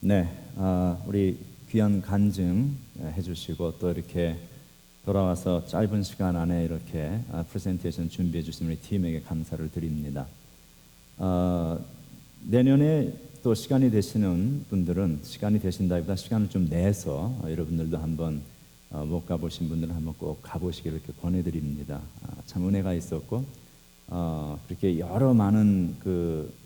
네, 우리 귀한 간증 해주시고 또 이렇게 돌아와서 짧은 시간 안에 이렇게 프레젠테이션 준비해 주신 우리 팀에게 감사를 드립니다. 내년에 또 시간이 되시는 분들은 시간이 되신다기보다 시간을 좀 내서 여러분들도 한번 못 가보신 분들은 한번 꼭 가보시기를 이렇게 권해드립니다. 참 은혜가 있었고 그렇게 여러 많은 그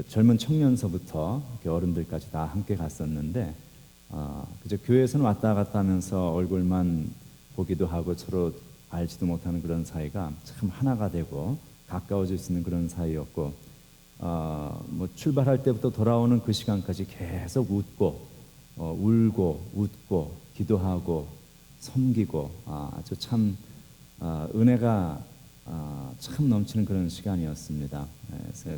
젊은 청년서부터 어른들까지 다 함께 갔었는데 그저 교회에서는 왔다 갔다 하면서 얼굴만 보기도 하고 서로 알지도 못하는 그런 사이가 참 하나가 되고 가까워질 수 있는 그런 사이였고 뭐 출발할 때부터 돌아오는 그 시간까지 계속 웃고 울고 웃고 기도하고 섬기고 아주 참 은혜가 참 넘치는 그런 시간이었습니다. 그래서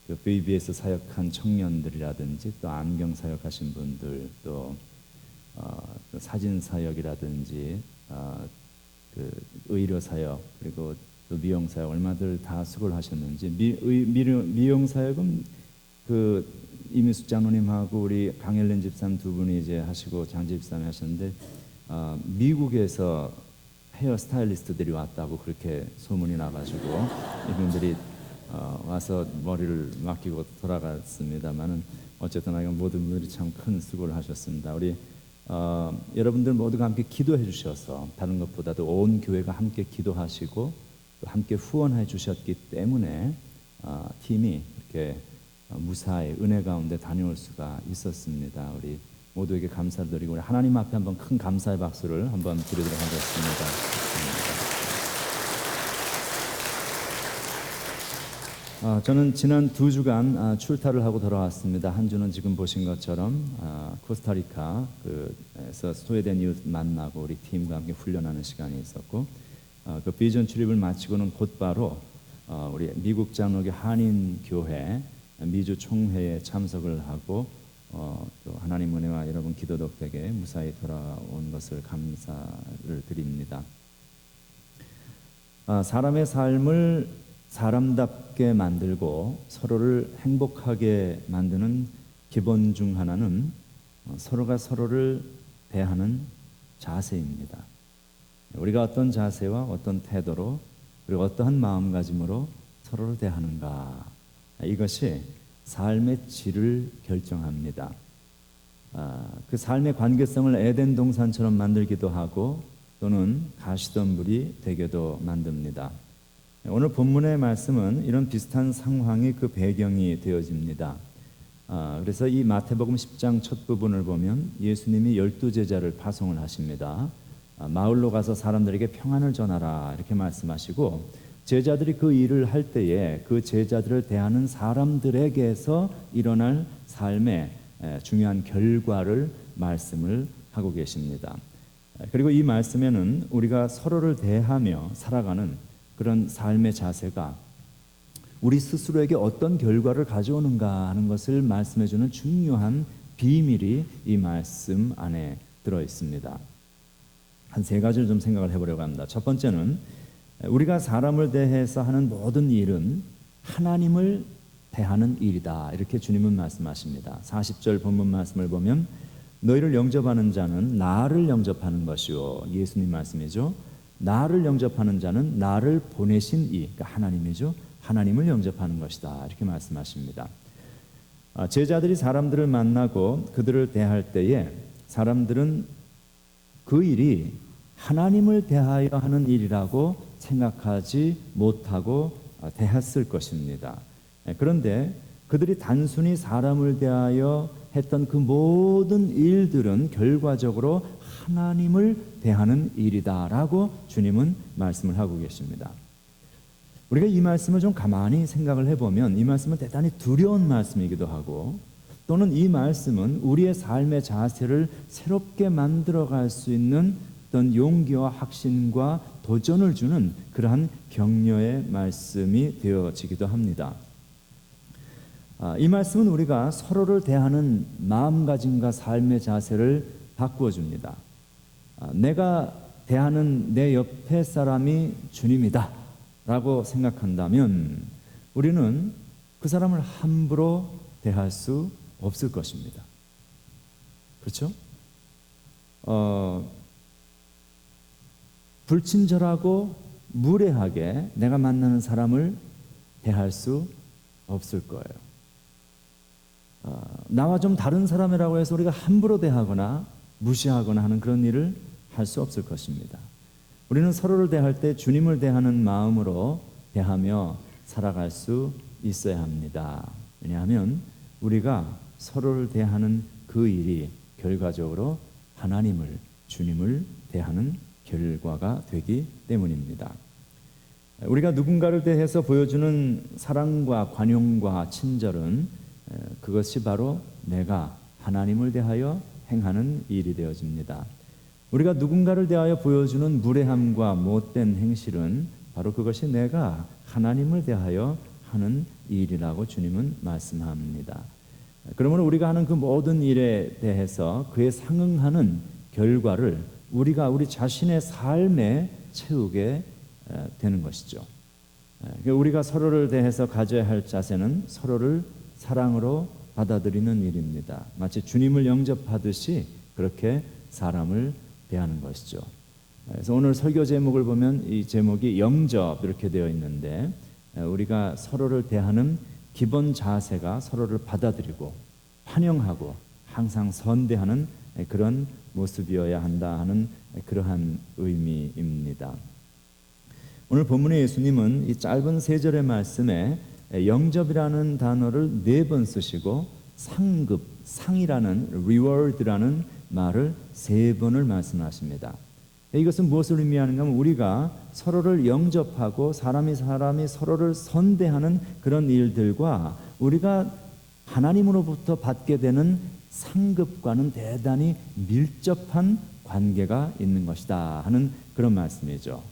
그 VBS 사역한 청년들이라든지 또 안경 사역하신 분들 또 사진 사역이라든지 그 의료 사역 그리고 또 미용 사역 얼마들 다 수고를 하셨는지 미용 사역은 그 이미숙 장로님하고 우리 강일린 집사님 두 분이 이제 하시고 장 집사님이 하셨는데 미국에서 헤어 스타일리스트들이 왔다고 그렇게 소문이 나가지고 이분들이 와서 머리를 맡기고 돌아갔습니다만은 어쨌든 모든 분들이 참 큰 수고를 하셨습니다. 우리 여러분들 모두가 함께 기도해 주셔서 다른 것보다도 온 교회가 함께 기도하시고 또 함께 후원해 주셨기 때문에 팀이 이렇게 무사히 은혜 가운데 다녀올 수가 있었습니다. 우리 모두에게 감사를 드리고 우리 하나님 앞에 한번 큰 감사의 박수를 한번 드리도록 하겠습니다. 저는 지난 2주간 출타를 하고 돌아왔습니다. 한 주는 지금 보신 것처럼 코스타리카에서 스웨덴 이웃 만나고 우리 팀과 함께 훈련하는 시간이 있었고 그 비전 출입을 마치고는 곧바로 우리 미국 장로교 한인교회 미주 총회에 참석을 하고 또 하나님 은혜와 여러분 기도 덕택에 무사히 돌아온 것을 감사를 드립니다. 사람의 삶을 사람답게 만들고 서로를 행복하게 만드는 기본 중 하나는 서로가 서로를 대하는 자세입니다. 우리가 어떤 자세와 어떤 태도로 그리고 어떠한 마음가짐으로 서로를 대하는가 이것이 삶의 질을 결정합니다. 그 삶의 관계성을 에덴 동산처럼 만들기도 하고 또는 가시덤불이 되게도 만듭니다. 오늘 본문의 말씀은 이런 비슷한 상황이 그 배경이 되어집니다. 그래서 이 마태복음 10장 첫 부분을 보면 예수님이 12제자를 파송을 하십니다. 마을로 가서 사람들에게 평안을 전하라 이렇게 말씀하시고 제자들이 그 일을 할 때에 그 제자들을 대하는 사람들에게서 일어날 삶의 중요한 결과를 말씀을 하고 계십니다. 그리고 이 말씀에는 우리가 서로를 대하며 살아가는 그런 삶의 자세가 우리 스스로에게 어떤 결과를 가져오는가 하는 것을 말씀해주는 중요한 비밀이 이 말씀 안에 들어 있습니다. 한 3가지를 좀 생각을 해보려고 합니다. 첫 번째는 우리가 사람을 대해서 하는 모든 일은 하나님을 대하는 일이다 이렇게 주님은 말씀하십니다. 40절 본문 말씀을 보면 너희를 영접하는 자는 나를 영접하는 것이요 예수님 말씀이죠. 나를 영접하는 자는 나를 보내신 이 그러니까 하나님이죠. 하나님을 영접하는 것이다 이렇게 말씀하십니다. 제자들이 사람들을 만나고 그들을 대할 때에 사람들은 그 일이 하나님을 대하여 하는 일이라고 생각하지 못하고 대했을 것입니다. 그런데 그들이 단순히 사람을 대하여 했던 그 모든 일들은 결과적으로 하나님을 대하는 일이다라고 주님은 말씀을 하고 계십니다. 우리가 이 말씀을 좀 가만히 생각을 해보면 이 말씀은 대단히 두려운 말씀이기도 하고 또는 이 말씀은 우리의 삶의 자세를 새롭게 만들어갈 수 있는 어떤 용기와 확신과 도전을 주는 그러한 격려의 말씀이 되어지기도 합니다. 이 말씀은 우리가 서로를 대하는 마음가짐과 삶의 자세를 바꾸어 줍니다. 내가 대하는 내 옆에 사람이 주님이다 라고 생각한다면 우리는 그 사람을 함부로 대할 수 없을 것입니다. 그렇죠? 불친절하고 무례하게 내가 만나는 사람을 대할 수 없을 거예요. 나와 좀 다른 사람이라고 해서 우리가 함부로 대하거나 무시하거나 하는 그런 일을 할 수 없을 것입니다. 우리는 서로를 대할 때 주님을 대하는 마음으로 대하며 살아갈 수 있어야 합니다. 왜냐하면 우리가 서로를 대하는 그 일이 결과적으로 하나님을, 주님을 대하는 결과가 되기 때문입니다. 우리가 누군가를 대해서 보여주는 사랑과 관용과 친절은 그것이 바로 내가 하나님을 대하여 행하는 일이 되어집니다. 우리가 누군가를 대하여 보여주는 무례함과 못된 행실은 바로 그것이 내가 하나님을 대하여 하는 일이라고 주님은 말씀합니다. 그러므로 우리가 하는 그 모든 일에 대해서 그에 상응하는 결과를 우리가 우리 자신의 삶에 채우게 되는 것이죠. 우리가 서로를 대해서 가져야 할 자세는 서로를 사랑으로 받아들이는 일입니다. 마치 주님을 영접하듯이 그렇게 사람을 대하는 것이죠. 그래서 오늘 설교 제목을 보면 이 제목이 영접 이렇게 되어 있는데, 우리가 서로를 대하는 기본 자세가 서로를 받아들이고 환영하고 항상 선대하는 그런 모습이어야 한다 하는 그러한 의미입니다. 오늘 본문의 예수님은 이 짧은 3절의 말씀에 영접이라는 단어를 4번 쓰시고 상급, 상이라는 reward라는 말을 3번을 말씀하십니다. 이것은 무엇을 의미하는가 하면 우리가 서로를 영접하고 사람이 서로를 선대하는 그런 일들과 우리가 하나님으로부터 받게 되는 상급과는 대단히 밀접한 관계가 있는 것이다 하는 그런 말씀이죠.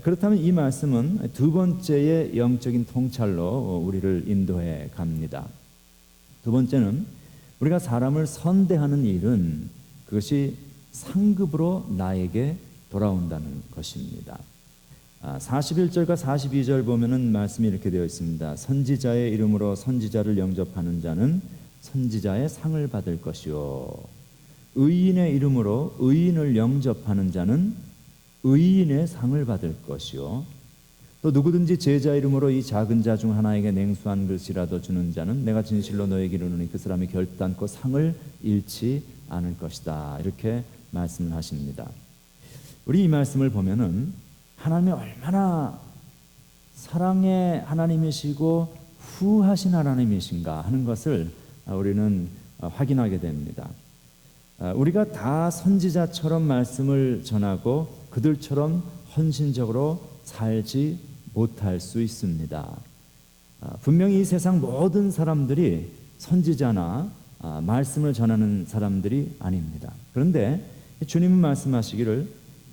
그렇다면 이 말씀은 두 번째의 영적인 통찰로 우리를 인도해 갑니다. 두 번째는 우리가 사람을 선대하는 일은 그것이 상급으로 나에게 돌아온다는 것입니다. 41절과 42절 보면은 말씀이 이렇게 되어 있습니다. 선지자의 이름으로 선지자를 영접하는 자는 선지자의 상을 받을 것이요, 의인의 이름으로 의인을 영접하는 자는 의인의 상을 받을 것이요, 또 누구든지 제자 이름으로 이 작은 자 중 하나에게 냉수한 것이라도 주는 자는 내가 진실로 너에게 이르노니 그 사람이 결단코 상을 잃지 않을 것이다. 이렇게 말씀을 하십니다. 우리 이 말씀을 보면은 하나님이 얼마나 사랑의 하나님이시고 후하신 하나님이신가 하는 것을 우리는 확인하게 됩니다. 우리가 다 선지자처럼 말씀을 전하고 그들처럼 헌신적으로 살지 못할 수 있습니다. 분명히 이 세상 모든 사람들이 선지자나 말씀을 전하는 사람들이 아닙니다. 그런데 주님은 말씀하시기를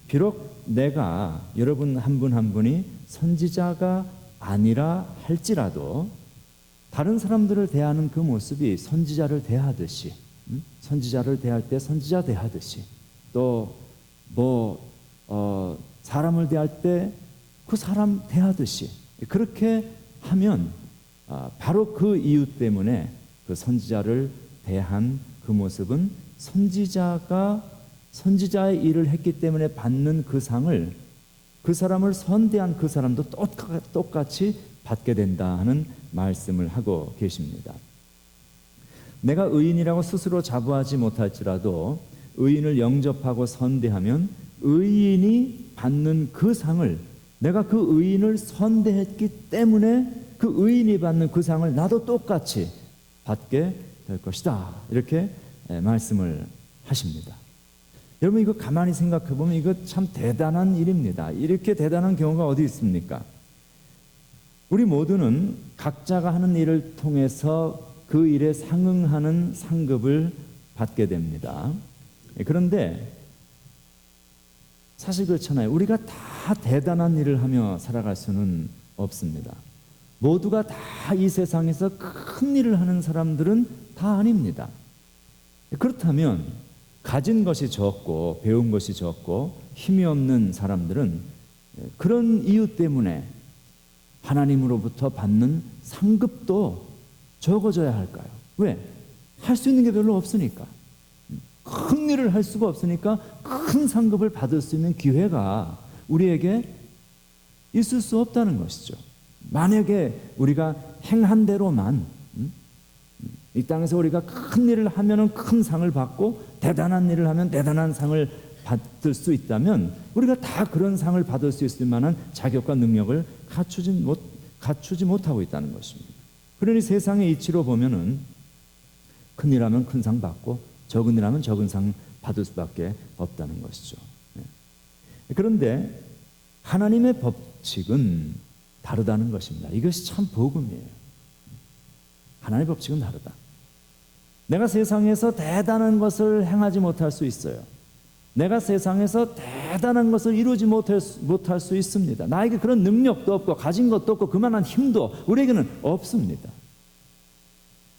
비록 내가 여러분 한 분 한 분이 선지자가 아니라 할지라도 다른 사람들을 대하는 그 모습이 선지자를 대하듯이, 선지자를 대할 때 선지자 대하듯이, 또 사람을 대할 때 그 사람 대하듯이 그렇게 하면 바로 그 이유 때문에 그 선지자를 대한 그 모습은 선지자의 일을 했기 때문에 받는 그 상을 그 사람을 선대한 그 사람도 똑같이 받게 된다 하는 말씀을 하고 계십니다. 내가 의인이라고 스스로 자부하지 못할지라도 의인을 영접하고 선대하면 의인이 받는 그 상을, 내가 그 의인을 선대했기 때문에 그 의인이 받는 그 상을 나도 똑같이 받게 될 것이다. 이렇게 말씀을 하십니다. 여러분, 이거 가만히 생각해 보면 이거 참 대단한 일입니다. 이렇게 대단한 경우가 어디 있습니까? 우리 모두는 각자가 하는 일을 통해서 그 일에 상응하는 상급을 받게 됩니다. 그런데 사실 그렇잖아요. 우리가 다 대단한 일을 하며 살아갈 수는 없습니다. 모두가 다 이 세상에서 큰 일을 하는 사람들은 다 아닙니다. 그렇다면 가진 것이 적고 배운 것이 적고 힘이 없는 사람들은 그런 이유 때문에 하나님으로부터 받는 상급도 적어져야 할까요? 왜? 할 수 있는 게 별로 없으니까. 큰 일을 할 수가 없으니까 큰 상급을 받을 수 있는 기회가 우리에게 있을 수 없다는 것이죠. 만약에 우리가 행한 대로만 이 땅에서 우리가 큰 일을 하면은 큰 상을 받고 대단한 일을 하면 대단한 상을 받을 수 있다면 우리가 다 그런 상을 받을 수 있을 만한 자격과 능력을 갖추지 못하고 있다는 것입니다. 그러니 세상의 이치로 보면은 큰 일 하면 큰 상 받고 적은 일 하면 적은 상 받을 수밖에 없다는 것이죠. 그런데 하나님의 법칙은 다르다는 것입니다. 이것이 참 복음이에요. 하나님의 법칙은 다르다. 내가 세상에서 대단한 것을 행하지 못할 수 있어요. 내가 세상에서 대단한 것을 이루지 못할 수 있습니다. 나에게 그런 능력도 없고 가진 것도 없고 그만한 힘도 우리에게는 없습니다.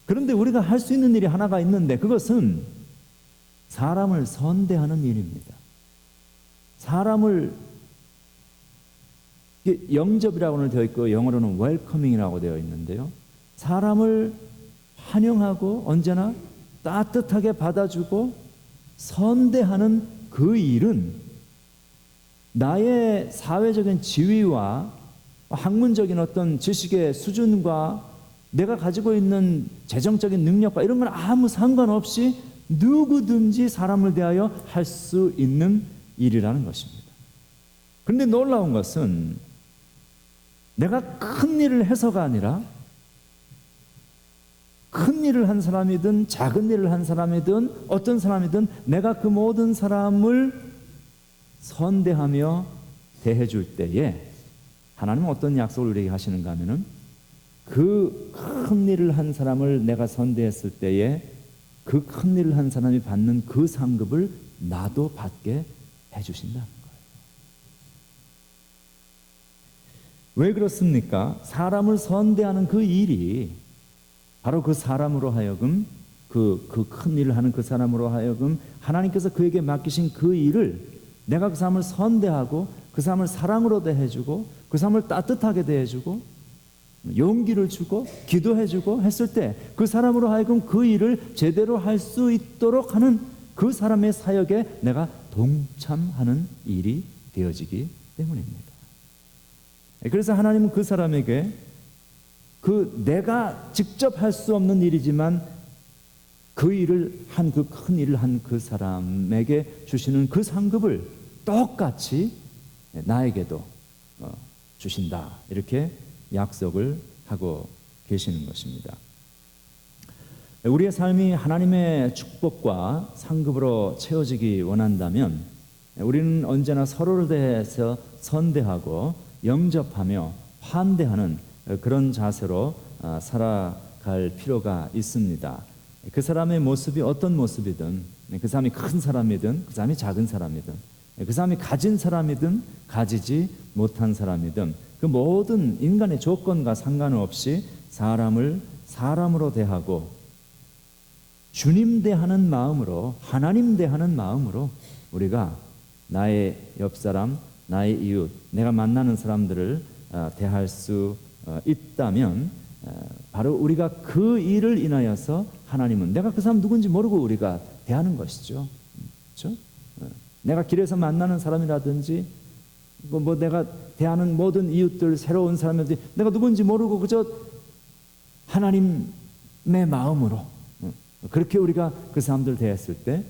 그런데 우리가 할 수 있는 일이 하나가 있는데 그것은 사람을 선대하는 일입니다. 사람을 영접이라고는 되어 있고 영어로는 웰커밍이라고 되어 있는데요. 사람을 환영하고 언제나 따뜻하게 받아주고 선대하는 그 일은 나의 사회적인 지위와 학문적인 어떤 지식의 수준과 내가 가지고 있는 재정적인 능력과 이런 건 아무 상관없이 누구든지 사람을 대하여 할 수 있는 일이라는 것입니다. 그런데 놀라운 것은 내가 큰 일을 해서가 아니라 큰 일을 한 사람이든 작은 일을 한 사람이든 어떤 사람이든 내가 그 모든 사람을 선대하며 대해줄 때에 하나님은 어떤 약속을 우리에게 하시는가 하면은 그 큰 일을 한 사람을 내가 선대했을 때에 그 큰 일을 한 사람이 받는 그 상급을 나도 받게 해주신다는 거예요. 왜 그렇습니까? 사람을 선대하는 그 일이 바로 그 사람으로 하여금 그 큰 일을 하는 그 사람으로 하여금 하나님께서 그에게 맡기신 그 일을 내가 그 사람을 선대하고 그 사람을 사랑으로 대해주고 그 사람을 따뜻하게 대해주고 용기를 주고 기도해주고 했을 때 그 사람으로 하여금 그 일을 제대로 할 수 있도록 하는 그 사람의 사역에 내가 동참하는 일이 되어지기 때문입니다. 그래서 하나님은 그 사람에게 그 내가 직접 할 수 없는 일이지만 그 일을 한 그 큰 일을 한 그 사람에게 주시는 그 상급을 똑같이 나에게도 주신다. 이렇게 약속을 하고 계시는 것입니다. 우리의 삶이 하나님의 축복과 상급으로 채워지기 원한다면 우리는 언제나 서로를 대해서 선대하고 영접하며 환대하는 그런 자세로 살아갈 필요가 있습니다. 그 사람의 모습이 어떤 모습이든 그 사람이 큰 사람이든 그 사람이 작은 사람이든 그 사람이 가진 사람이든 가지지 못한 사람이든 그 모든 인간의 조건과 상관없이 사람을 사람으로 대하고 주님 대하는 마음으로 하나님 대하는 마음으로 우리가 나의 옆사람, 나의 이웃, 내가 만나는 사람들을 대할 수 있다면 바로 우리가 그 일을 인하여서 하나님은 내가 그 사람 누군지 모르고 우리가 대하는 것이죠. 그렇죠? 내가 길에서 만나는 사람이라든지 뭐 내가 대하는 모든 이웃들 새로운 사람들이 내가 누군지 모르고 그저 하나님의 마음으로 그렇게 우리가 그 사람들 대했을 때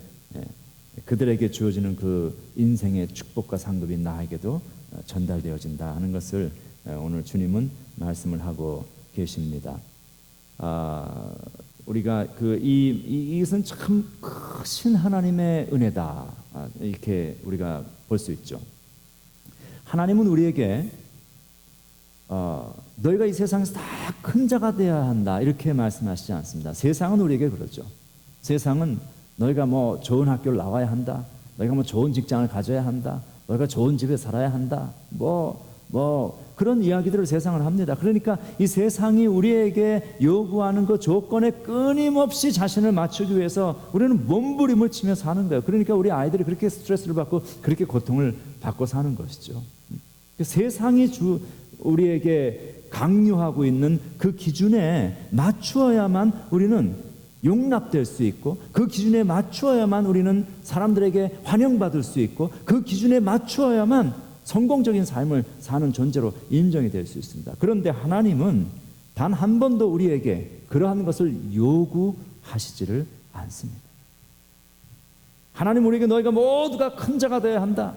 그들에게 주어지는 그 인생의 축복과 상급이 나에게도 전달되어진다 하는 것을 오늘 주님은 말씀을 하고 계십니다. 우리가 이것은 참 크신 하나님의 은혜다 이렇게 우리가 볼 수 있죠. 하나님은 우리에게 너희가 이 세상에서 다 큰 자가 되어야 한다 이렇게 말씀하시지 않습니다. 세상은 우리에게 그러죠. 세상은 너희가 뭐 좋은 학교를 나와야 한다, 너희가 뭐 좋은 직장을 가져야 한다, 너희가 좋은 집에 살아야 한다, 뭐 그런 이야기들을 세상은 합니다. 그러니까 이 세상이 우리에게 요구하는 그 조건에 끊임없이 자신을 맞추기 위해서 우리는 몸부림을 치며 사는 거예요. 그러니까 우리 아이들이 그렇게 스트레스를 받고 그렇게 고통을 받고 사는 것이죠. 세상이 우리에게 강요하고 있는 그 기준에 맞추어야만 우리는 용납될 수 있고 그 기준에 맞추어야만 우리는 사람들에게 환영받을 수 있고 그 기준에 맞추어야만 성공적인 삶을 사는 존재로 인정이 될 수 있습니다. 그런데 하나님은 단 한 번도 우리에게 그러한 것을 요구하시지를 않습니다. 하나님 우리에게 너희가 모두가 큰 자가 되어야 한다.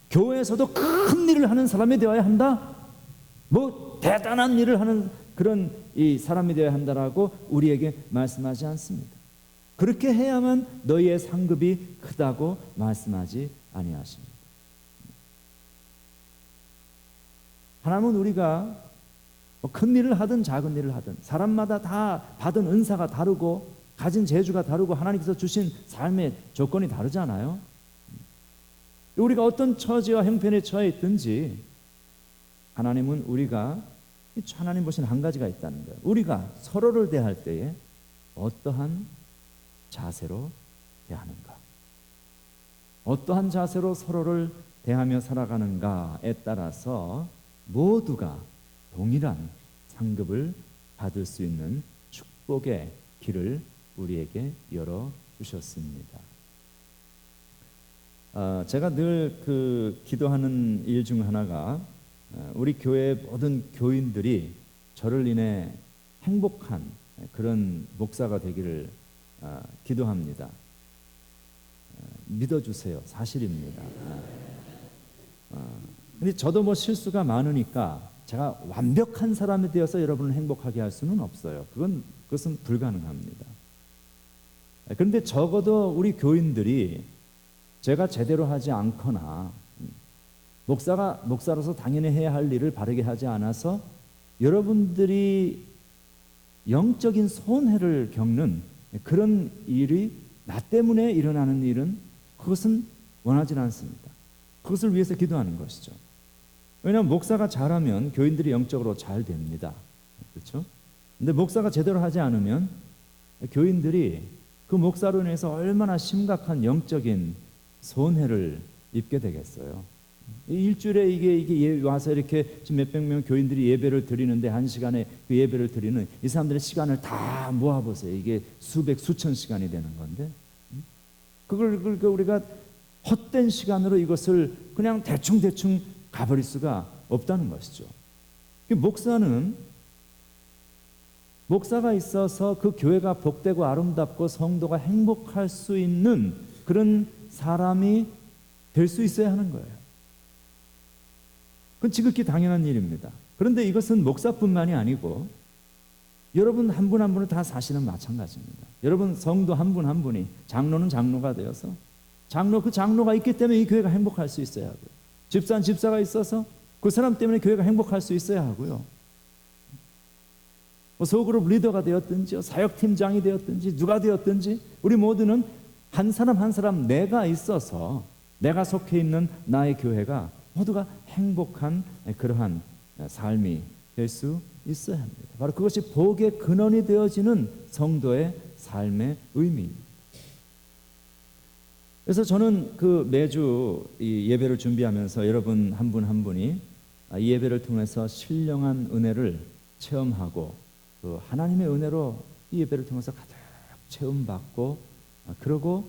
교회에서도 큰 일을 하는 사람이 되어야 한다. 뭐 대단한 일을 하는 그런 이 사람이 되어야 한다라고 우리에게 말씀하지 않습니다. 그렇게 해야만 너희의 상급이 크다고 말씀하지 아니하십니다. 하나님은 우리가 큰 일을 하든 작은 일을 하든 사람마다 다 받은 은사가 다르고 가진 재주가 다르고 하나님께서 주신 삶의 조건이 다르잖아요. 우리가 어떤 처지와 형편에 처해 있든지 하나님은 우리가 하나님 보신 한 가지가 있다는 거예요. 우리가 서로를 대할 때에 어떠한 자세로 대하는가, 어떠한 자세로 서로를 대하며 살아가는가에 따라서 모두가 동일한 상급을 받을 수 있는 축복의 길을 우리에게 열어주셨습니다. 제가 늘 기도하는 일 중 하나가 우리 교회 모든 교인들이 저를 인해 행복한 그런 목사가 되기를 기도합니다. 믿어주세요. 사실입니다. 근데 저도 뭐 실수가 많으니까 제가 완벽한 사람이 되어서 여러분을 행복하게 할 수는 없어요. 그것은 불가능합니다. 그런데 적어도 우리 교인들이 제가 제대로 하지 않거나 목사로서 당연히 해야 할 일을 바르게 하지 않아서 여러분들이 영적인 손해를 겪는 그런 일이 나 때문에 일어나는 일은 그것은 원하지 않습니다. 그것을 위해서 기도하는 것이죠. 왜냐하면 목사가 잘하면 교인들이 영적으로 잘 됩니다. 그렇죠? 근데 목사가 제대로 하지 않으면 교인들이 그 목사로 인해서 얼마나 심각한 영적인 손해를 입게 되겠어요. 일주일에 이게 와서 이렇게 지금 몇백 명 교인들이 예배를 드리는데 한 시간에 그 예배를 드리는 이 사람들의 시간을 다 모아보세요. 이게 수백 수천 시간이 되는 건데 그걸 우리가 헛된 시간으로 이것을 그냥 대충 가버릴 수가 없다는 것이죠. 목사가 있어서 그 교회가 복되고 아름답고 성도가 행복할 수 있는 그런 사람이 될 수 있어야 하는 거예요. 그건 지극히 당연한 일입니다. 그런데 이것은 목사뿐만이 아니고 여러분 한 분 한 분을 다 사실은 마찬가지입니다. 여러분 성도 한 분 한 분이 장로는 장로가 되어서 그 장로가 있기 때문에 이 교회가 행복할 수 있어야 하고요. 집사는 집사가 있어서 그 사람 때문에 교회가 행복할 수 있어야 하고요. 소그룹 리더가 되었든지 사역팀장이 되었든지 누가 되었든지 우리 모두는 한 사람 한 사람 내가 있어서 내가 속해 있는 나의 교회가 모두가 행복한 그러한 삶이 될 수 있어야 합니다. 바로 그것이 복의 근원이 되어지는 성도의 삶의 의미입니다. 그래서 저는 매주 이 예배를 준비하면서 여러분 한 분 한 분이 이 예배를 통해서 신령한 은혜를 체험하고 하나님의 은혜로 이 예배를 통해서 가득 체험받고 그러고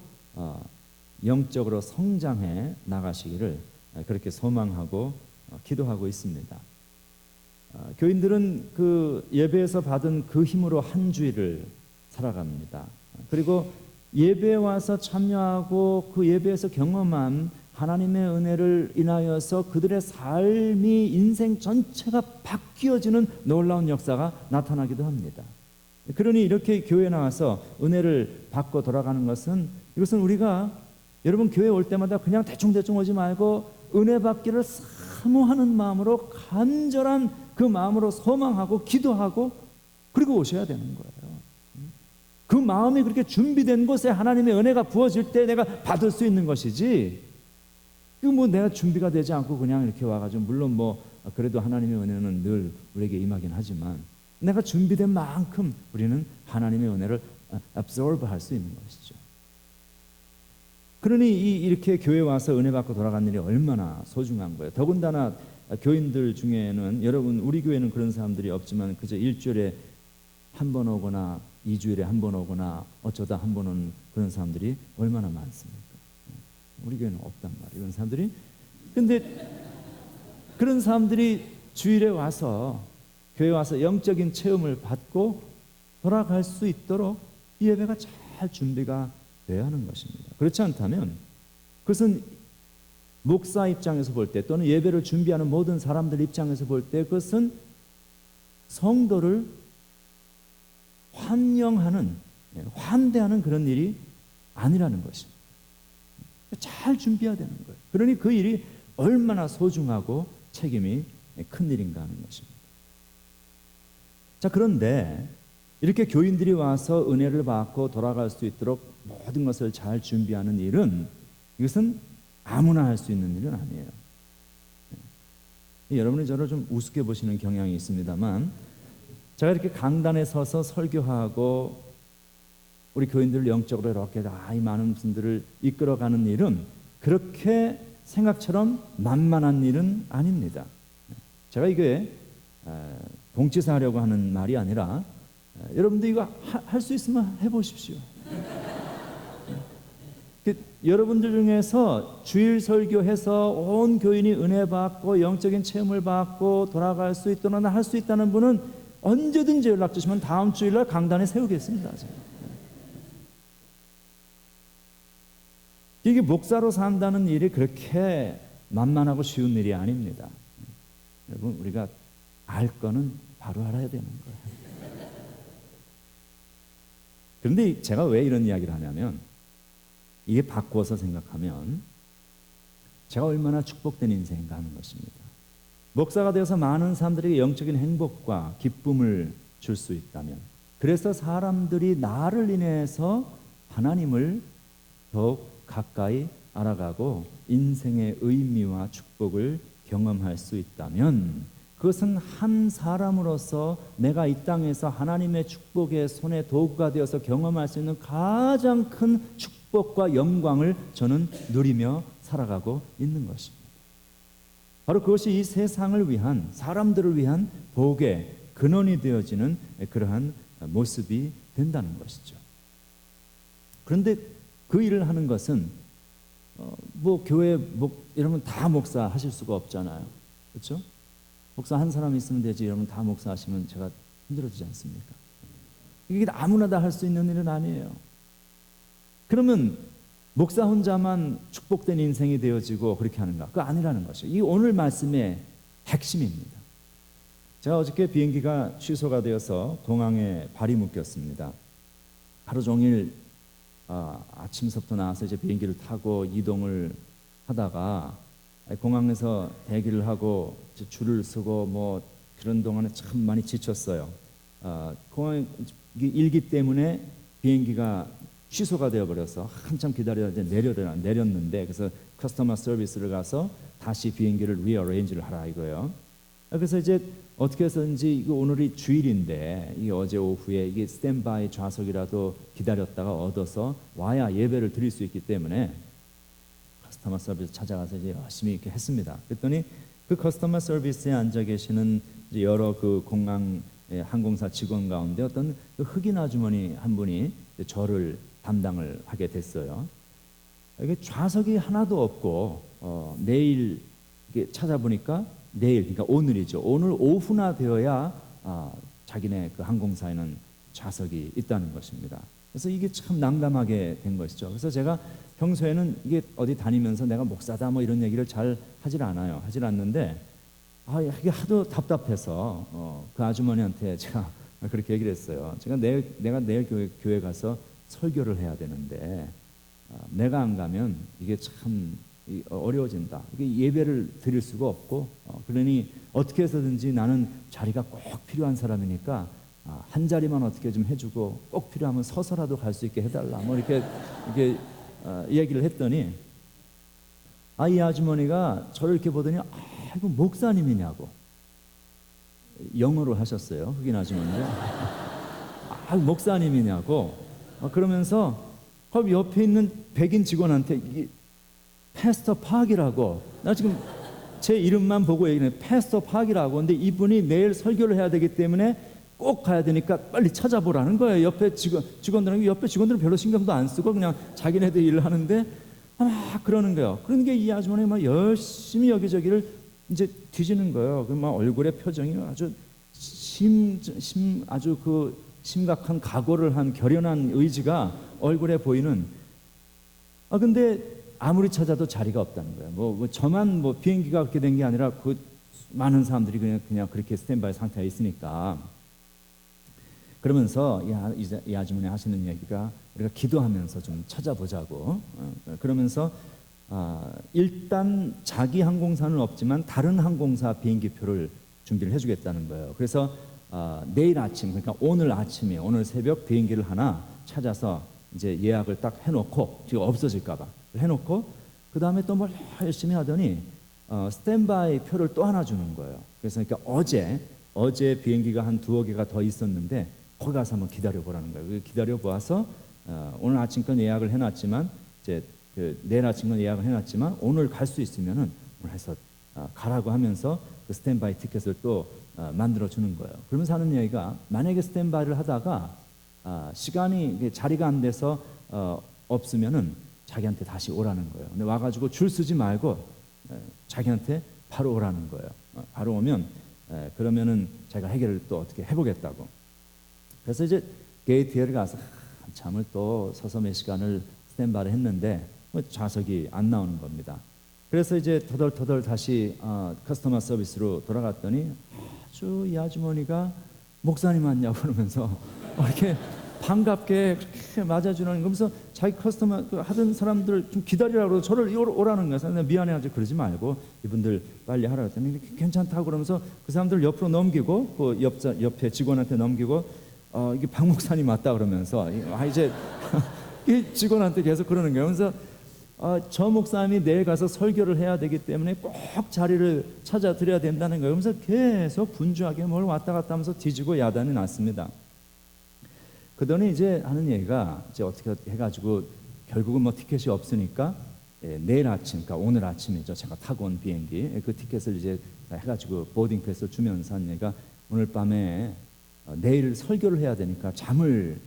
영적으로 성장해 나가시기를 그렇게 소망하고 기도하고 있습니다. 교인들은 그 예배에서 받은 그 힘으로 한 주일을 살아갑니다. 그리고 예배에 와서 참여하고 그 예배에서 경험한 하나님의 은혜를 인하여서 그들의 삶이 인생 전체가 바뀌어지는 놀라운 역사가 나타나기도 합니다. 그러니 이렇게 교회에 나와서 은혜를 받고 돌아가는 것은 이것은 우리가 여러분 교회 올 때마다 그냥 대충 오지 말고 은혜 받기를 사모하는 마음으로 간절한 그 마음으로 소망하고 기도하고 그리고 오셔야 되는 거예요. 그 마음이 그렇게 준비된 곳에 하나님의 은혜가 부어질 때 내가 받을 수 있는 것이지 내가 준비가 되지 않고 그냥 이렇게 와가지고 물론 그래도 하나님의 은혜는 늘 우리에게 임하긴 하지만 내가 준비된 만큼 우리는 하나님의 은혜를 absorb 할 수 있는 것이죠. 그러니 이렇게 교회 와서 은혜 받고 돌아가는 일이 얼마나 소중한 거예요. 더군다나 교인들 중에는 여러분 우리 교회는 그런 사람들이 없지만 그저 일주일에 한 번 오거나 2주일에 한 번 오거나 어쩌다 한 번 오는 그런 사람들이 얼마나 많습니까? 우리 교회는 없단 말이에요, 이런 사람들이. 근데 그런 사람들이 주일에 와서 교회 와서 영적인 체험을 받고 돌아갈 수 있도록 이 예배가 잘 준비가 돼야 하는 것입니다. 그렇지 않다면 그것은 목사 입장에서 볼 때 또는 예배를 준비하는 모든 사람들 입장에서 볼 때 그것은 성도를 환영하는, 환대하는 그런 일이 아니라는 것입니다. 잘 준비해야 되는 거예요. 그러니 그 일이 얼마나 소중하고 책임이 큰 일인가 하는 것입니다. 자, 그런데 이렇게 교인들이 와서 은혜를 받고 돌아갈 수 있도록 모든 것을 잘 준비하는 일은, 이것은 아무나 할 수 있는 일은 아니에요. 여러분이 저를 좀 우습게 보시는 경향이 있습니다만, 제가 이렇게 강단에 서서 설교하고 우리 교인들을 영적으로 이렇게 이 많은 분들을 이끌어가는 일은 그렇게 생각처럼 만만한 일은 아닙니다. 제가 이게 봉치사하려고 하는 말이 아니라, 여러분들 이거 할 수 있으면 해보십시오. 여러분들 중에서 주일 설교해서 온 교인이 은혜 받고 영적인 체험을 받고 돌아갈 수 있도록 할 수 있다는 분은 언제든지 연락 주시면 다음 주일날 강단에 세우겠습니다. 이게 목사로 산다는 일이 그렇게 만만하고 쉬운 일이 아닙니다. 여러분, 우리가 알 거는 바로 알아야 되는 거예요. 그런데 제가 왜 이런 이야기를 하냐면, 이게 바꾸어서 생각하면 제가 얼마나 축복된 인생인가 하는 것입니다. 목사가 되어서 많은 사람들에게 영적인 행복과 기쁨을 줄 수 있다면, 그래서 사람들이 나를 인해서 하나님을 더욱 가까이 알아가고 인생의 의미와 축복을 경험할 수 있다면, 그것은 한 사람으로서 내가 이 땅에서 하나님의 축복의 손의 도구가 되어서 경험할 수 있는 가장 큰 축복과 영광을 저는 누리며 살아가고 있는 것입니다. 바로 그것이 이 세상을 위한, 사람들을 위한 복의 근원이 되어지는 그러한 모습이 된다는 것이죠. 그런데 그 일을 하는 것은 교회 여러분 다 목사 하실 수가 없잖아요. 그렇죠? 목사 한 사람 있으면 되지, 여러분 다 목사 하시면 제가 힘들어지지 않습니까? 이게 아무나 다 할 수 있는 일은 아니에요. 그러면 목사 혼자만 축복된 인생이 되어지고 그렇게 하는가? 그거 아니라는 것이죠. 이 오늘 말씀의 핵심입니다. 제가 어저께 비행기가 취소가 되어서 공항에 발이 묶였습니다. 하루 종일 아침서부터 나와서 이제 비행기를 타고 이동을 하다가 공항에서 대기를 하고 줄을 서고 그런 동안에 참 많이 지쳤어요. 공항 일기 때문에 비행기가 취소가 되어버려서 한참 기다려야 내렸는데, 그래서 커스터머 서비스를 가서 다시 비행기를 리어레인지를 하라 이거예요. 그래서 이제 어떻게 해서든지 이거 오늘이 주일인데, 이게 어제 오후에 이게 스탠바이 좌석이라도 기다렸다가 얻어서 와야 예배를 드릴 수 있기 때문에 커스터머 서비스 찾아가서 이제 열심히 이렇게 했습니다. 그랬더니 그 커스터머 서비스에 앉아 계시는 여러 그 공항 항공사 직원 가운데 어떤 그 흑인 아주머니 한 분이 저를 담당을 하게 됐어요. 이게 좌석이 하나도 없고 내일 이게 찾아보니까 내일, 그러니까 오늘이죠. 오늘 오후나 되어야 자기네 그 항공사에는 좌석이 있다는 것입니다. 그래서 이게 참 난감하게 된 것이죠. 그래서 제가 평소에는 이게 어디 다니면서 내가 목사다 이런 얘기를 잘 하질 않아요. 하질 않는데 이게 하도 답답해서 그 아주머니한테 제가 그렇게 얘기를 했어요. 내가 내일 교회 가서 설교를 해야 되는데 내가 안 가면 이게 참 어려워진다. 이게 예배를 드릴 수가 없고 그러니 어떻게 해서든지 나는 자리가 꼭 필요한 사람이니까 한 자리만 어떻게 좀 해주고 꼭 필요하면 서서라도 갈 수 있게 해달라. 이렇게 얘기를 했더니 이 아주머니가 저를 이렇게 보더니 이거 목사님이냐고 영어로 하셨어요. 흑인 아주머니가 목사님이냐고 그러면서 옆에 있는 백인 직원한테 이게 패스터 팍이라고, 나 지금 제 이름만 보고 얘기는 패스터 팍이라고. 근데 이분이 내일 설교를 해야 되기 때문에 꼭 가야 되니까 빨리 찾아보라는 거예요. 옆에 직원들은 별로 신경도 안 쓰고 그냥 자기네들 일을 하는데 막 그러는 거예요. 그런 게 이 아주머니 막 열심히 여기저기를 이제 뒤지는 거예요. 그 막 얼굴의 표정이 아주 아주 그 심각한 각오를 한 결연한 의지가 얼굴에 보이는. 근데 아무리 찾아도 자리가 없다는 거예요. 뭐 저만 뭐 비행기가 그렇게 된 게 아니라 그 많은 사람들이 그냥 그렇게 스탠바이 상태에 있으니까. 그러면서 이 아주머니 하시는 얘기가 우리가 기도하면서 좀 찾아보자고. 그러면서 일단 자기 항공사는 없지만 다른 항공사 비행기표를 준비를 해주겠다는 거예요. 그래서 내일 아침, 그러니까 오늘 새벽 비행기를 하나 찾아서 이제 예약을 딱 해놓고, 지금 없어질까봐 해놓고, 그 다음에 또 뭘 열심히 하더니 스탠바이 표를 또 하나 주는 거예요. 그래서 그러니까 어제 비행기가 한 2-3개가 더 있었는데 거기 가서 한번 기다려보라는 거예요. 기다려 보아서 오늘 아침 건 예약을 해놨지만 이제 내일 아침 건 예약을 해놨지만 오늘 갈 수 있으면은 오늘 해서 가라고 하면서 그 스탠바이 티켓을 또 만들어 주는 거예요. 그러면서 하는 얘기가, 만약에 스탠바이를 하다가 시간이 자리가 안 돼서 없으면은 자기한테 다시 오라는 거예요. 근데 와가지고 줄 서지 말고 자기한테 바로 오라는 거예요. 바로 오면 그러면은 자기가 해결을 또 어떻게 해보겠다고. 그래서 이제 게이트에 가서 한참을 또 서서 몇 시간을 스탠바이를 했는데 좌석이 안 나오는 겁니다. 그래서 이제 터덜터덜 다시 커스터머 서비스로 돌아갔더니 아주 이 아주머니가 목사님 왔냐고 그러면서 이렇게 반갑게 그렇게 맞아주는, 그러면서 자기 커스터머 하던 사람들 좀 기다리라고 저를 오라는 거예요. 그래서 미안해가지고 그러지 말고 이분들 빨리 하라고 했더니 괜찮다고 그러면서 그 사람들 옆으로 넘기고 그 옆에 직원한테 넘기고 이게 박 목사님 맞다 그러면서 이제 이 직원한테 계속 그러는 거예요. 그래서 저 목사님이 내일 가서 설교를 해야 되기 때문에 꼭 자리를 찾아 드려야 된다는 거예요. 그러면서 계속 분주하게 뭘 왔다 갔다 하면서 뒤지고 야단이 났습니다. 그러더니 이제 하는 얘기가, 이제 어떻게 해가지고 결국은 뭐 티켓이 없으니까 내일 아침, 그러니까 오늘 아침이죠, 제가 타고 온 비행기 그 티켓을 이제 해가지고 보딩 패스를 주면서 하는 얘기가, 오늘 밤에 내일 설교를 해야 되니까 잠을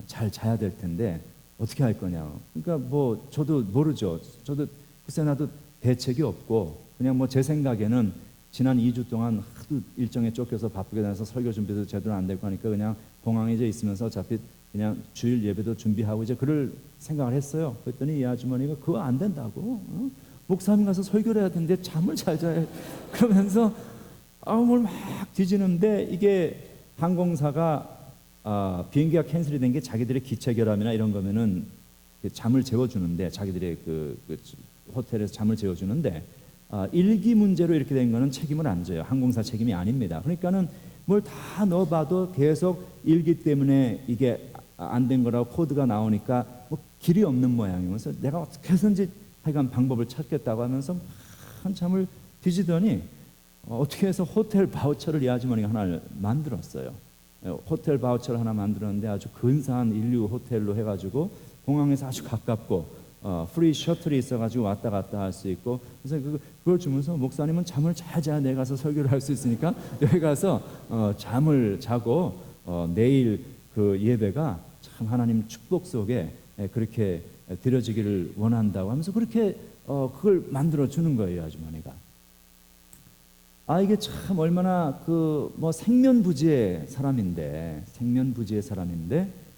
잘 자야 될 텐데 어떻게 할 거냐고. 그러니까 뭐 저도 모르죠. 저도 글쎄 나도 대책이 없고, 그냥 뭐 제 생각에는 지난 2주 동안 하도 일정에 쫓겨서 바쁘게 다녀서 설교 준비도 제대로 안 되고 하니까 그냥 공항에 이제 있으면서 어차피 그냥 주일 예배도 준비하고 이제 그럴 생각을 했어요. 그랬더니 이 아주머니가 그거 안 된다고, 목사님 가서 설교를 해야 되는데 잠을 잘 자야, 그러면서 뭘 막 뒤지는데, 이게 항공사가 비행기가 캔슬이 된 게 자기들의 기체 결함이나 이런 거면은 잠을 재워주는데, 자기들의 그 호텔에서 잠을 재워주는데, 일기 문제로 이렇게 된 거는 책임을 안 져요. 항공사 책임이 아닙니다. 그러니까는 뭘 다 넣어봐도 계속 일기 때문에 이게 안 된 거라고 코드가 나오니까 뭐 길이 없는 모양이면서 내가 어떻게 해서든지 하여간 방법을 찾겠다고 하면서 한참을 뒤지더니 어떻게 해서 호텔 바우처를 이 아주머니가 하나를 만들었어요. 호텔 바우처를 하나 만들었는데 아주 근사한 인류 호텔로 해가지고 공항에서 아주 가깝고 프리 셔틀이 있어가지고 왔다 갔다 할 수 있고, 그래서 그걸 주면서 목사님은 잠을 잘 자야 내가 가서 설교를 할 수 있으니까 여기 가서 잠을 자고 내일 그 예배가 참 하나님 축복 속에 그렇게 드려지기를 원한다고 하면서 그렇게 그걸 만들어 주는 거예요, 아주머니가. 이게 참 얼마나 그 뭐 생면부지의 사람인데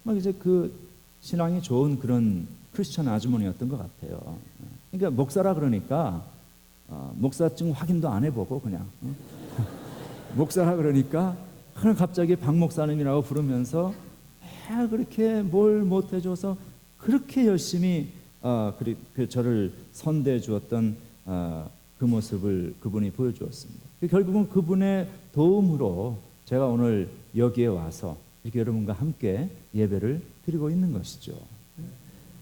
막 이제 그 신앙이 좋은 그런 크리스천 아주머니였던 것 같아요. 그러니까 목사라 그러니까 목사증 확인도 안 해보고 그냥 목사라 그러니까 갑자기 박 목사님이라고 부르면서 그렇게 뭘 못 해줘서 그렇게 열심히 저를 선대해 주었던 그 모습을 그분이 보여주었습니다. 결국은 그분의 도움으로 제가 오늘 여기에 와서 이렇게 여러분과 함께 예배를 드리고 있는 것이죠.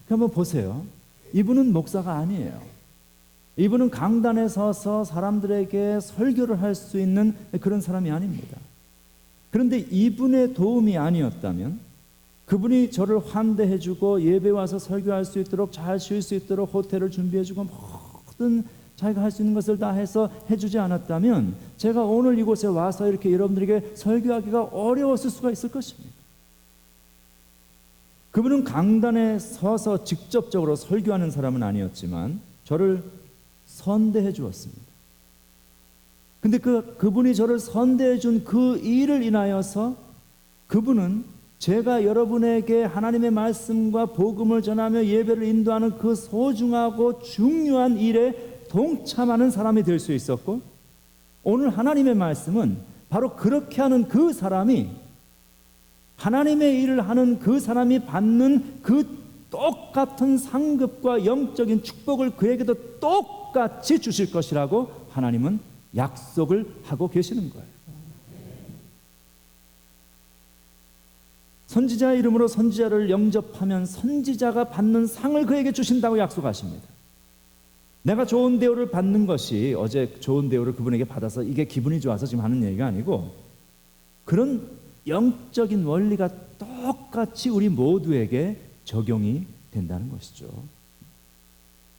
한번 보세요. 이분은 목사가 아니에요. 이분은 강단에 서서 사람들에게 설교를 할 수 있는 그런 사람이 아닙니다. 그런데 이분의 도움이 아니었다면, 그분이 저를 환대해주고 예배 와서 설교할 수 있도록 잘 쉴 수 있도록 호텔을 준비해주고 모든 자기가 할 수 있는 것을 다 해서 해주지 않았다면 제가 오늘 이곳에 와서 이렇게 여러분들에게 설교하기가 어려웠을 수가 있을 것입니다. 그분은 강단에 서서 직접적으로 설교하는 사람은 아니었지만 저를 선대해 주었습니다. 근데 그분이 저를 선대해 준 그 일을 인하여서 그분은 제가 여러분에게 하나님의 말씀과 복음을 전하며 예배를 인도하는 그 소중하고 중요한 일에 동참하는 사람이 될 수 있었고, 오늘 하나님의 말씀은 바로 그렇게 하는 그 사람이, 하나님의 일을 하는 그 사람이 받는 그 똑같은 상급과 영적인 축복을 그에게도 똑같이 주실 것이라고 하나님은 약속을 하고 계시는 거예요. 선지자 이름으로 선지자를 영접하면 선지자가 받는 상을 그에게 주신다고 약속하십니다. 내가 좋은 대우를 받는 것이, 어제 좋은 대우를 그분에게 받아서 이게 기분이 좋아서 지금 하는 얘기가 아니고, 그런 영적인 원리가 똑같이 우리 모두에게 적용이 된다는 것이죠.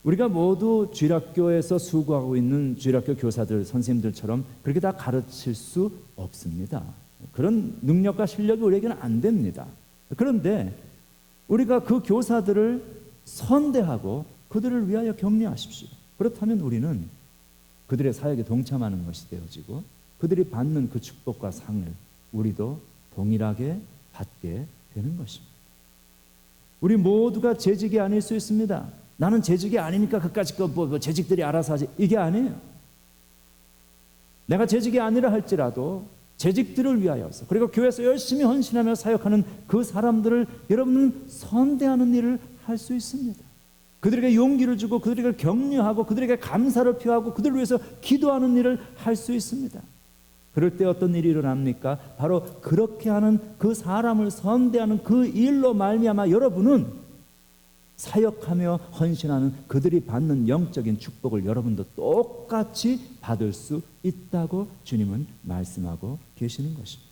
우리가 모두 주일학교에서 수고하고 있는 주일학교 교사들, 선생님들처럼 그렇게 다 가르칠 수 없습니다. 그런 능력과 실력이 우리에게는 안 됩니다. 그런데 우리가 그 교사들을 선대하고 그들을 위하여 격려하십시오. 그렇다면 우리는 그들의 사역에 동참하는 것이 되어지고 그들이 받는 그 축복과 상을 우리도 동일하게 받게 되는 것입니다. 우리 모두가 재직이 아닐 수 있습니다. 나는 재직이 아니니까 그까짓 거 재직들이 알아서 하지, 이게 아니에요. 내가 재직이 아니라 할지라도 재직들을 위하여서, 그리고 교회에서 열심히 헌신하며 사역하는 그 사람들을 여러분은 선대하는 일을 할 수 있습니다. 그들에게 용기를 주고 그들에게 격려하고 그들에게 감사를 표하고 그들을 위해서 기도하는 일을 할 수 있습니다. 그럴 때 어떤 일이 일어납니까? 바로 그렇게 하는 그 사람을 선대하는 그 일로 말미암아 여러분은 사역하며 헌신하는 그들이 받는 영적인 축복을 여러분도 똑같이 받을 수 있다고 주님은 말씀하고 계시는 것입니다.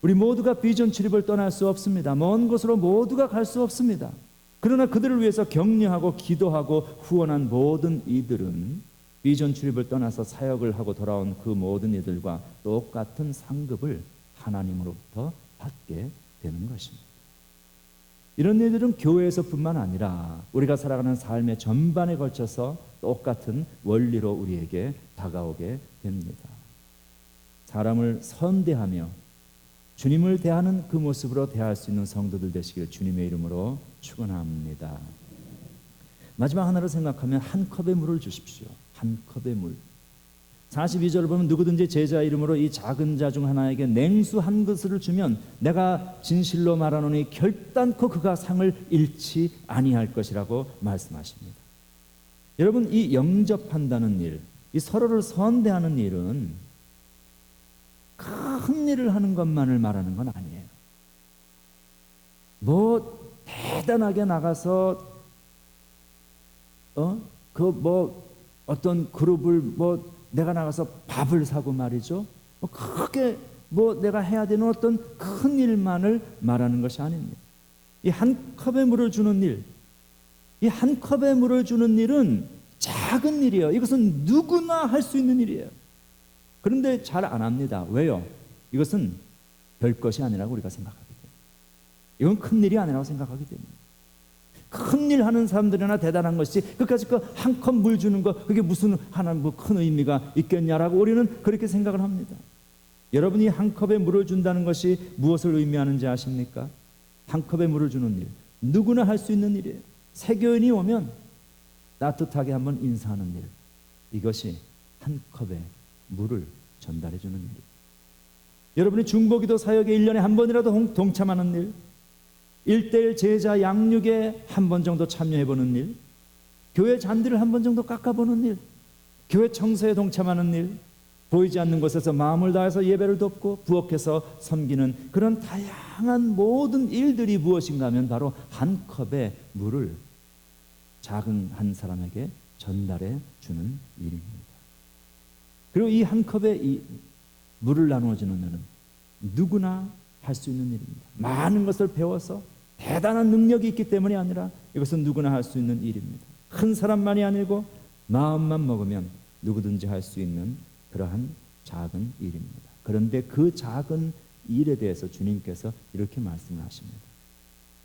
우리 모두가 비전 출입을 떠날 수 없습니다. 먼 곳으로 모두가 갈 수 없습니다. 그러나 그들을 위해서 격려하고 기도하고 후원한 모든 이들은 비전 출입을 떠나서 사역을 하고 돌아온 그 모든 이들과 똑같은 상급을 하나님으로부터 받게 되는 것입니다. 이런 일들은 교회에서뿐만 아니라 우리가 살아가는 삶의 전반에 걸쳐서 똑같은 원리로 우리에게 다가오게 됩니다. 사람을 선대하며 주님을 대하는 그 모습으로 대할 수 있는 성도들 되시길 주님의 이름으로 축원합니다. 마지막 하나로 생각하면 한 컵의 물을 주십시오. 한 컵의 물. 42절을 보면 누구든지 제자 이름으로 이 작은 자 중 하나에게 냉수 한 그릇을 주면 내가 진실로 말하노니 결단코 그가 상을 잃지 아니할 것이라고 말씀하십니다. 여러분, 이 영접한다는 일, 이 서로를 선대하는 일은 큰 일을 하는 것만을 말하는 건 아니에요. 뭐 대단하게 나가서 어떤 그룹을 내가 나가서 밥을 사고 말이죠. 크게 내가 해야 되는 어떤 큰 일만을 말하는 것이 아닙니다. 이 한 컵의 물을 주는 일, 이 한 컵의 물을 주는 일은 작은 일이에요. 이것은 누구나 할 수 있는 일이에요. 그런데 잘 안 합니다. 왜요? 이것은 별 것이 아니라고 우리가 생각하기 때문에. 이건 큰 일이 아니라고 생각하기 때문에. 큰 일 하는 사람들이나 대단한 것이 그까짓 거 한 컵 물 주는 거, 그게 무슨 하나 큰 의미가 있겠냐라고 우리는 그렇게 생각을 합니다. 여러분이 한 컵에 물을 준다는 것이 무엇을 의미하는지 아십니까? 한 컵에 물을 주는 일, 누구나 할 수 있는 일이에요. 세교인이 오면 따뜻하게 한번 인사하는 일, 이것이 한 컵에 물을 전달해 주는 일. 여러분이 중보기도 사역에 1년에 한 번이라도 동참하는 일, 1:1 제자 양육에 한 번 정도 참여해보는 일, 교회 잔디를 한 번 정도 깎아보는 일, 교회 청소에 동참하는 일, 보이지 않는 곳에서 마음을 다해서 예배를 돕고 부엌에서 섬기는 그런 다양한 모든 일들이 무엇인가 하면 바로 한 컵의 물을 작은 한 사람에게 전달해 주는 일입니다. 그리고 이 한 컵의 이 물을 나누어주는 일은 누구나 할 수 있는 일입니다. 많은 것을 배워서 대단한 능력이 있기 때문이 아니라 이것은 누구나 할 수 있는 일입니다. 큰 사람만이 아니고 마음만 먹으면 누구든지 할 수 있는 그러한 작은 일입니다. 그런데 그 작은 일에 대해서 주님께서 이렇게 말씀을 하십니다.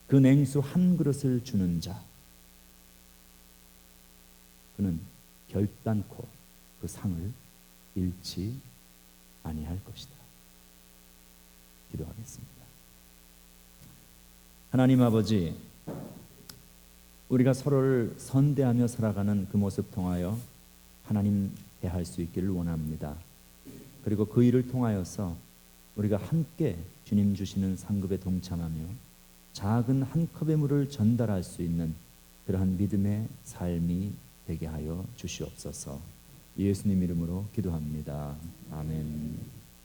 그 냉수 한 그릇을 주는 자, 그는 결단코 그 상을 잃지 아니할 것이다. 기도하겠습니다. 하나님 아버지, 우리가 서로를 선대하며 살아가는 그 모습 통하여 하나님 대할 수 있기를 원합니다. 그리고 그 일을 통하여서 우리가 함께 주님 주시는 상급에 동참하며 작은 한 컵의 물을 전달할 수 있는 그러한 믿음의 삶이 되게 하여 주시옵소서. 예수님 이름으로 기도합니다. 아멘.